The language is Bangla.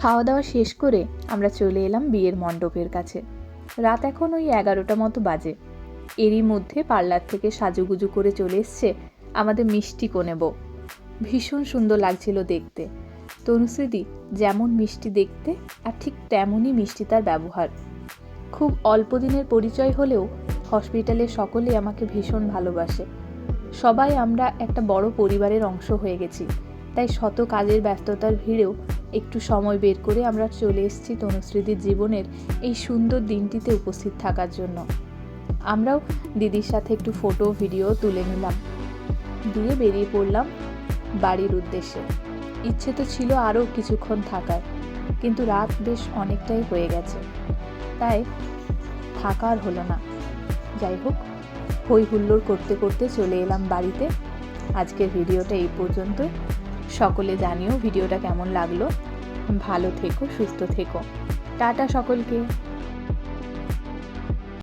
খাওয়া দাওয়া শেষ করে আমরা চলে এলাম বিয়ের মণ্ডপের কাছে। রাত এখন ওই 11টা মতো বাজে। এরই মধ্যে পার্লার থেকে সাজুগুজু করে চলে এসছে আমাদের মিষ্টি কনে বউ। ভীষণ সুন্দর লাগছিল দেখতে। তনুশ্রীদি যেমন মিষ্টি দেখতে আর ঠিক তেমনই মিষ্টি তার ব্যবহার। খুব অল্প দিনের পরিচয় হলেও হসপিটালে সকলে আমাকে ভীষণ ভালোবাসে। সবাই আমরা একটা বড় পরিবারের অংশ হয়ে গেছি, তাই শত কাজের ব্যস্ততার ভিড়েও একটু সময় বের করে আমরা চলে এসেছি তনুশ্রীদির জীবনের এই সুন্দর দিনটিতে উপস্থিত থাকার জন্য। আমরাও দিদির সাথে একটু ফটো ভিডিও তুলে নিলাম, দিয়ে বেরিয়ে পড়লাম বাড়ির উদ্দেশ্যে। ইচ্ছে তো ছিল আরও কিছুক্ষণ থাকার, কিন্তু রাত বেশ অনেকটাই হয়ে গেছে, তাই থাকা আর হলো না। যাই হোক, হই হুল্লোড় করতে করতে চলে এলাম বাড়িতে। আজকের ভিডিওটা এই পর্যন্তই। সকলে জানিও ভিডিওটা কেমন লাগলো। ভালো থেকো, সুস্থ থেকো। টাটা সকলকে।